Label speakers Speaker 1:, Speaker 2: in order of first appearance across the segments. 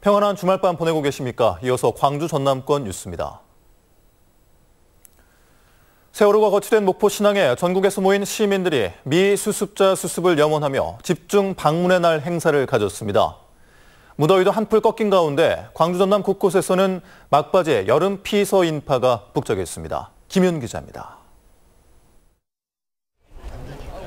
Speaker 1: 평안한 주말밤 보내고 계십니까? 이어서 광주 전남권 뉴스입니다. 세월호가 거치된 목포 신항에 전국에서 모인 시민들이 미 수습자 수습을 염원하며 집중 방문의 날 행사를 가졌습니다. 무더위도 한풀 꺾인 가운데 광주 전남 곳곳에서는 막바지에 여름 피서 인파가 북적였습니다. 김윤 기자입니다.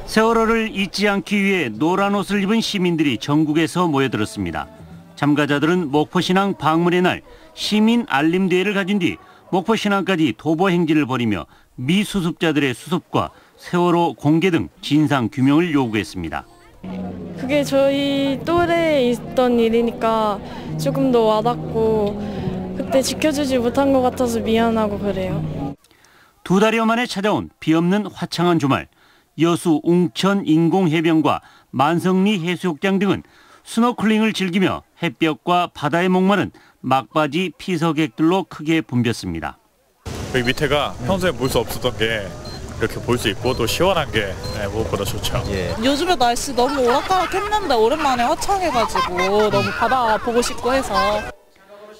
Speaker 2: 세월호를 잊지 않기 위해 노란 옷을 입은 시민들이 전국에서 모여들었습니다. 참가자들은 목포신항 방문의 날 시민 알림대회를 가진 뒤 목포신항까지 도보 행진을 벌이며 미수습자들의 수습과 세월호 공개 등 진상 규명을 요구했습니다.
Speaker 3: 그게 저희 또래에 있던 일이니까 조금 더 와닿고 그때 지켜주지 못한 것 같아서 미안하고 그래요.
Speaker 2: 2달여 만에 찾아온 비없는 화창한 주말. 여수 웅천 인공해변과 만성리 해수욕장 등은 스노클링을 즐기며 햇볕과 바다에 목마른 막바지 피서객들로 크게 붐볐습니다.
Speaker 4: 여기 밑에가 평소에 볼 수 없었던 게 이렇게 볼 수 있고 또 시원한 게 무엇보다 좋죠.
Speaker 5: 요즘에 날씨 너무 오락가락했는데 오랜만에 화창해가지고 너무 바다 보고 싶고 해서.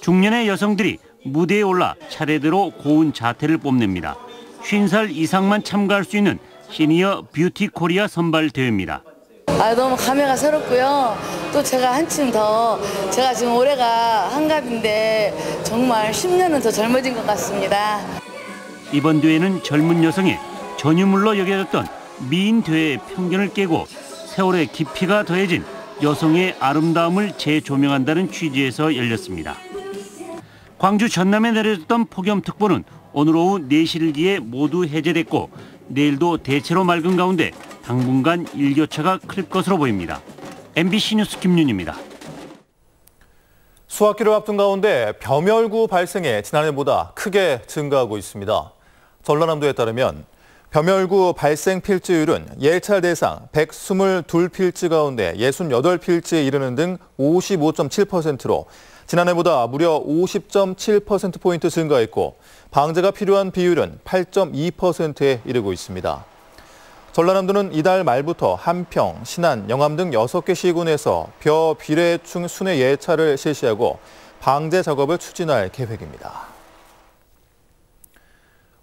Speaker 2: 중년의 여성들이 무대에 올라 차례대로 고운 자태를 뽐냅니다. 50살 이상만 참가할 수 있는 시니어 뷰티 코리아 선발 대회입니다.
Speaker 6: 너무 감회가 새롭고요. 또 제가 한층 더 제가 지금 올해가 한갑인데 정말 10년은 더 젊어진 것 같습니다.
Speaker 2: 이번 대회는 젊은 여성의 전유물로 여겨졌던 미인 대회의 편견을 깨고 세월의 깊이가 더해진 여성의 아름다움을 재조명한다는 취지에서 열렸습니다. 광주 전남에 내려졌던 폭염특보는 오늘 오후 4시를 기해 모두 해제됐고 내일도 대체로 맑은 가운데 당분간 일교차가 클 것으로 보입니다. MBC 뉴스 김윤입니다.
Speaker 1: 수학기를 앞둔 가운데 벼멸구 발생이 지난해보다 크게 증가하고 있습니다. 전라남도에 따르면 벼멸구 발생 필지율은 예찰 대상 122필지 가운데 68필지에 이르는 등 55.7%로 지난해보다 무려 50.7%포인트 증가했고 방제가 필요한 비율은 8.2%에 이르고 있습니다. 전라남도는 이달 말부터 한평, 신안, 영암 등 6개 시군에서 벼 비례충 순회 예찰을 실시하고 방제 작업을 추진할 계획입니다.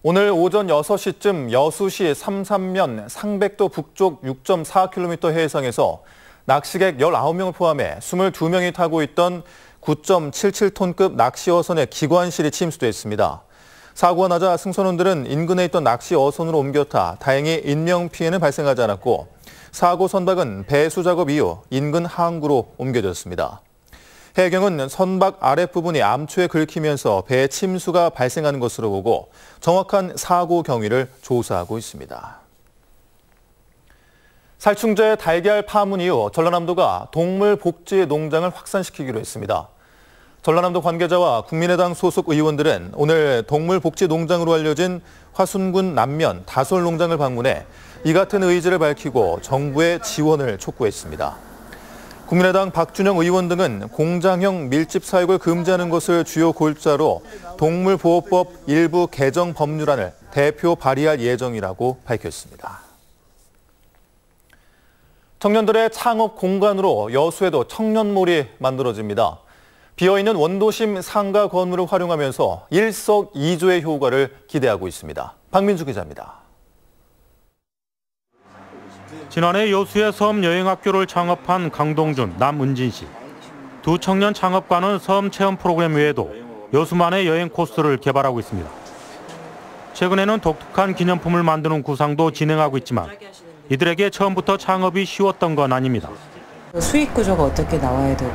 Speaker 1: 오늘 오전 6시쯤 여수시 삼산면 상백도 북쪽 6.4km 해상에서 낚시객 19명을 포함해 22명이 타고 있던 9.77톤급 낚시어선의 기관실이 침수됐습니다. 사고가 나자 승선원들은 인근에 있던 낚시 어선으로 옮겨 타 다행히 인명피해는 발생하지 않았고 사고 선박은 배수 작업 이후 인근 항구로 옮겨졌습니다. 해경은 선박 아랫부분이 암초에 긁히면서 배 침수가 발생한 것으로 보고 정확한 사고 경위를 조사하고 있습니다. 살충제 달걀 파문 이후 전라남도가 동물복지 농장을 확산시키기로 했습니다. 전라남도 관계자와 국민의당 소속 의원들은 오늘 동물복지 농장으로 알려진 화순군 남면 다솔 농장을 방문해 이 같은 의지를 밝히고 정부의 지원을 촉구했습니다. 국민의당 박준영 의원 등은 공장형 밀집 사육을 금지하는 것을 주요 골자로 동물보호법 일부 개정 법률안을 대표 발의할 예정이라고 밝혔습니다. 청년들의 창업 공간으로 여수에도 청년몰이 만들어집니다. 비어있는 원도심 상가 건물을 활용하면서 일석이조의 효과를 기대하고 있습니다. 박민주 기자입니다.
Speaker 7: 지난해 여수의 섬 여행학교를 창업한 강동준, 남은진 씨. 두 청년 창업가는 섬 체험 프로그램 외에도 여수만의 여행 코스를 개발하고 있습니다. 최근에는 독특한 기념품을 만드는 구상도 진행하고 있지만 이들에게 처음부터 창업이 쉬웠던 건 아닙니다.
Speaker 8: 수익 구조가 어떻게 나와야 되고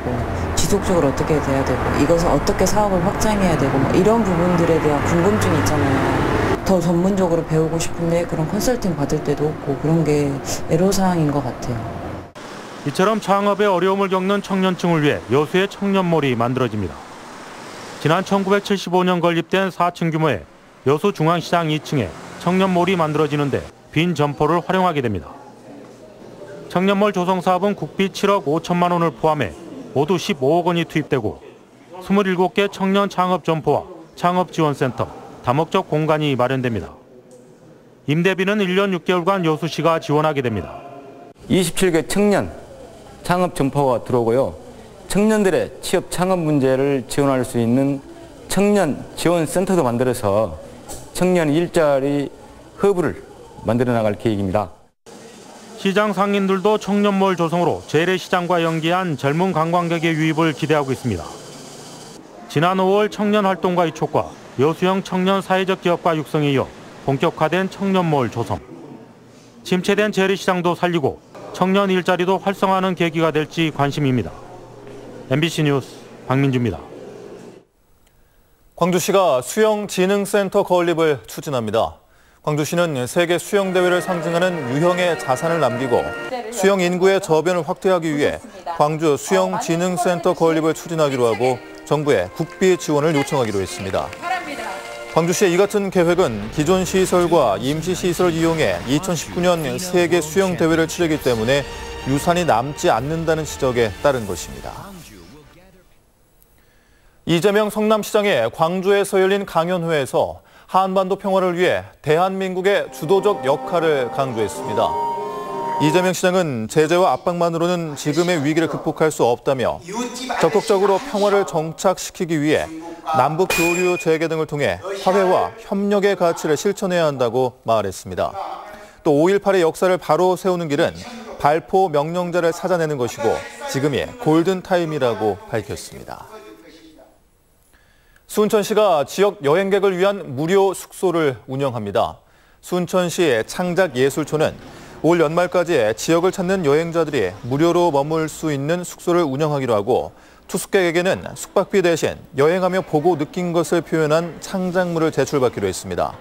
Speaker 8: 지속적으로 어떻게 돼야 되고 이것을 어떻게 사업을 확장해야 되고 이런 부분들에 대한 궁금증이 있잖아요. 더 전문적으로 배우고 싶은데 그런 컨설팅 받을 때도 없고 그런 게 애로사항인 것 같아요.
Speaker 7: 이처럼 창업에 어려움을 겪는 청년층을 위해 여수의 청년몰이 만들어집니다. 지난 1975년 건립된 4층 규모의 여수 중앙시장 2층에 청년몰이 만들어지는데 빈 점포를 활용하게 됩니다. 청년몰 조성 사업은 국비 7억 5천만 원을 포함해 모두 15억 원이 투입되고 27개 청년 창업 점포와 창업지원센터, 다목적 공간이 마련됩니다. 임대비는 1년 6개월간 여수시가 지원하게 됩니다.
Speaker 9: 27개 청년 창업 점포가 들어오고요. 청년들의 취업 창업 문제를 지원할 수 있는 청년 지원센터도 만들어서 청년 일자리 허브를 만들어 나갈 계획입니다.
Speaker 7: 시장 상인들도 청년몰 조성으로 재래시장과 연계한 젊은 관광객의 유입을 기대하고 있습니다. 지난 5월 청년활동가 이촉과 여수형 청년 사회적 기업가 육성에 이어 본격화된 청년몰 조성. 침체된 재래시장도 살리고 청년 일자리도 활성화하는 계기가 될지 관심입니다. MBC 뉴스 박민주입니다.
Speaker 1: 광주시가 수영진흥센터 건립을 추진합니다. 광주시는 세계 수영대회를 상징하는 유형의 자산을 남기고 수영 인구의 저변을 확대하기 위해 광주 수영진흥센터 건립을 추진하기로 하고 정부에 국비 지원을 요청하기로 했습니다. 광주시의 이 같은 계획은 기존 시설과 임시시설을 이용해 2019년 세계 수영대회를 치르기 때문에 유산이 남지 않는다는 지적에 따른 것입니다. 이재명 성남시장의 광주에서 열린 강연회에서 한반도 평화를 위해 대한민국의 주도적 역할을 강조했습니다. 이재명 시장은 제재와 압박만으로는 지금의 위기를 극복할 수 없다며 적극적으로 평화를 정착시키기 위해 남북 교류 재개 등을 통해 화해와 협력의 가치를 실천해야 한다고 말했습니다. 또 5.18의 역사를 바로 세우는 길은 발포 명령자를 찾아내는 것이고 지금이 골든타임이라고 밝혔습니다. 순천시가 지역 여행객을 위한 무료 숙소를 운영합니다. 순천시 창작예술촌은 올 연말까지 지역을 찾는 여행자들이 무료로 머물 수 있는 숙소를 운영하기로 하고 투숙객에게는 숙박비 대신 여행하며 보고 느낀 것을 표현한 창작물을 제출받기로 했습니다.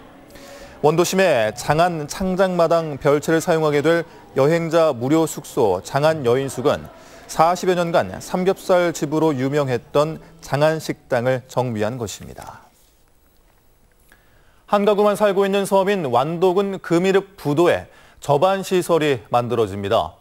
Speaker 1: 원도심의 장안 창작마당 별채를 사용하게 될 여행자 무료 숙소 장안 여인숙은 40여 년간 삼겹살 집으로 유명했던 장안식당을 정비한 것입니다. 한 가구만 살고 있는 섬인 완도군 금이릅 부도에 저반시설이 만들어집니다.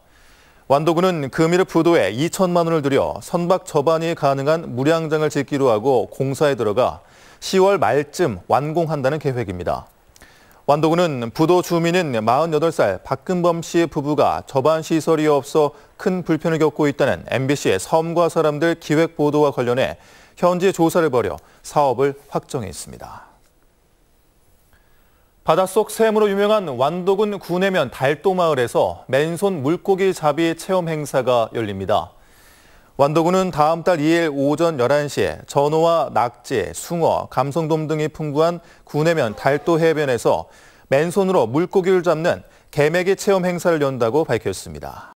Speaker 1: 완도군은 금이릅 부도에 2천만 원을 들여 선박 저반이 가능한 무량장을 짓기로 하고 공사에 들어가 10월 말쯤 완공한다는 계획입니다. 완도군은 부도 주민인 48살 박근범 씨 부부가 저반시설이 없어 큰 불편을 겪고 있다는 MBC의 섬과 사람들 기획 보도와 관련해 현지 조사를 벌여 사업을 확정했습니다. 바닷속 샘으로 유명한 완도군 구내면 달도마을에서 맨손 물고기 잡이 체험 행사가 열립니다. 완도군은 다음 달 2일 오전 11시에 전어와 낙지, 숭어, 감성돔 등이 풍부한 구내면 달도 해변에서 맨손으로 물고기를 잡는 개매기 체험 행사를 연다고 밝혔습니다.